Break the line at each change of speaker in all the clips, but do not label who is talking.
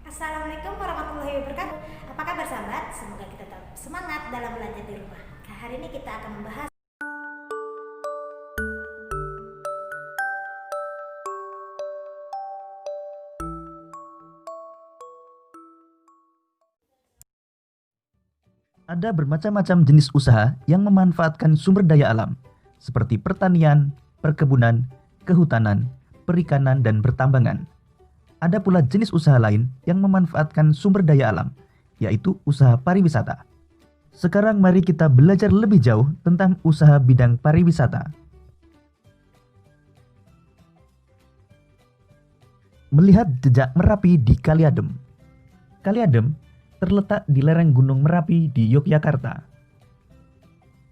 Assalamualaikum warahmatullahi wabarakatuh. Apa kabar sahabat? Semoga kita tetap semangat dalam belajar di rumah. Hari ini kita akan membahas
Ada bermacam-macam jenis usaha yang memanfaatkan sumber daya alam, seperti pertanian, perkebunan, kehutanan, perikanan, dan pertambangan. Ada pula jenis usaha lain yang memanfaatkan sumber daya alam, yaitu usaha pariwisata. Sekarang mari kita belajar lebih jauh tentang usaha bidang pariwisata. Melihat jejak Merapi di Kali Adem. Kali Adem terletak di lereng Gunung Merapi di Yogyakarta.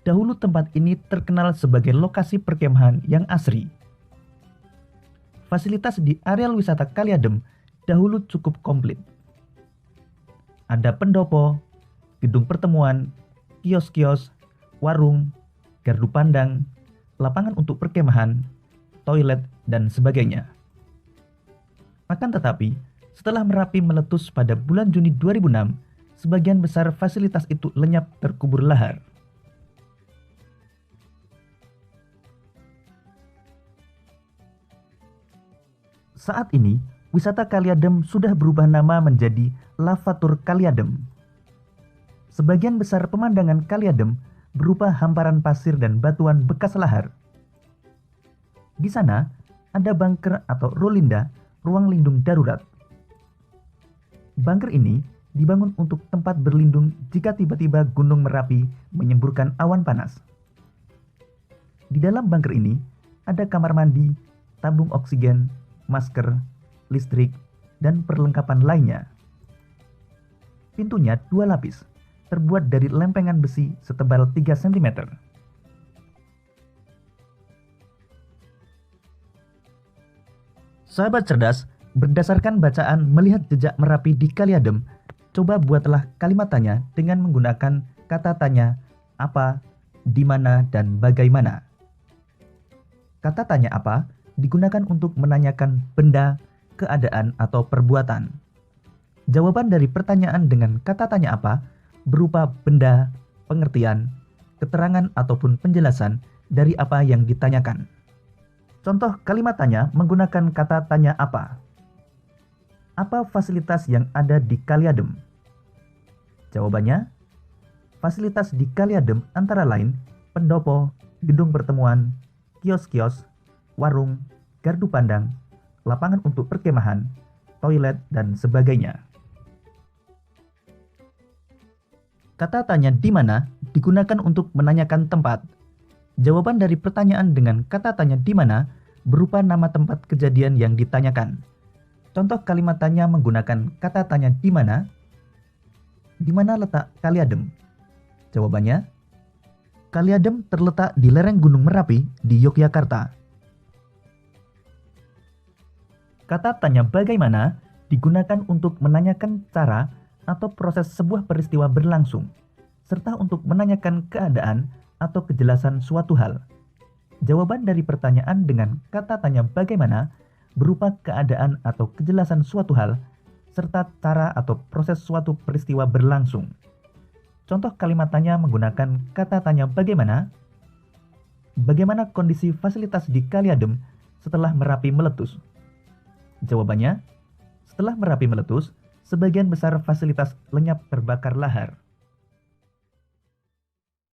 Dahulu tempat ini terkenal sebagai lokasi perkemahan yang asri. Fasilitas di areal wisata Kali Adem dahulu cukup komplit. Ada pendopo, gedung pertemuan, kios-kios, warung, gardu pandang, lapangan untuk perkemahan, toilet, dan sebagainya. Akan tetapi, setelah Merapi meletus pada bulan Juni 2006, sebagian besar fasilitas itu lenyap terkubur lahar. Saat ini, wisata Kali Adem sudah berubah nama menjadi Lavatur Kali Adem. Sebagian besar pemandangan Kali Adem berupa hamparan pasir dan batuan bekas lahar. Di sana, ada bunker atau rolinda, ruang lindung darurat. Bunker ini dibangun untuk tempat berlindung jika tiba-tiba Gunung Merapi menyemburkan awan panas. Di dalam bunker ini ada kamar mandi, tabung oksigen, masker, listrik, dan perlengkapan lainnya. Pintunya 2 lapis, terbuat dari lempengan besi setebal 3 cm. Sahabat cerdas, berdasarkan bacaan melihat jejak Merapi di Kali Adem, coba buatlah kalimat tanya dengan menggunakan kata tanya apa, di mana, dan bagaimana. Kata tanya apa digunakan untuk menanyakan benda, keadaan, atau perbuatan. Jawaban dari pertanyaan dengan kata tanya apa berupa benda, pengertian, keterangan, ataupun penjelasan dari apa yang ditanyakan. Contoh kalimat tanya menggunakan kata tanya apa. Apa fasilitas yang ada di Kali Adem? Jawabannya, fasilitas di Kali Adem antara lain pendopo, gedung pertemuan, kios-kios, warung, gardu pandang, lapangan untuk perkemahan, toilet, dan sebagainya. Kata tanya di mana digunakan untuk menanyakan tempat. Jawaban dari pertanyaan dengan kata tanya di mana berupa nama tempat kejadian yang ditanyakan. Contoh kalimat tanya menggunakan kata tanya di mana. Di mana letak Kali Adem? Jawabannya, Kali Adem terletak di lereng Gunung Merapi di Yogyakarta. Kata tanya bagaimana digunakan untuk menanyakan cara atau proses sebuah peristiwa berlangsung, serta untuk menanyakan keadaan atau kejelasan suatu hal. Jawaban dari pertanyaan dengan kata tanya bagaimana berupa keadaan atau kejelasan suatu hal, serta cara atau proses suatu peristiwa berlangsung. Contoh kalimat tanya menggunakan kata tanya bagaimana. Bagaimana kondisi fasilitas di Kali Adem setelah Merapi meletus? Jawabannya, setelah Merapi meletus, sebagian besar fasilitas lenyap terbakar lahar.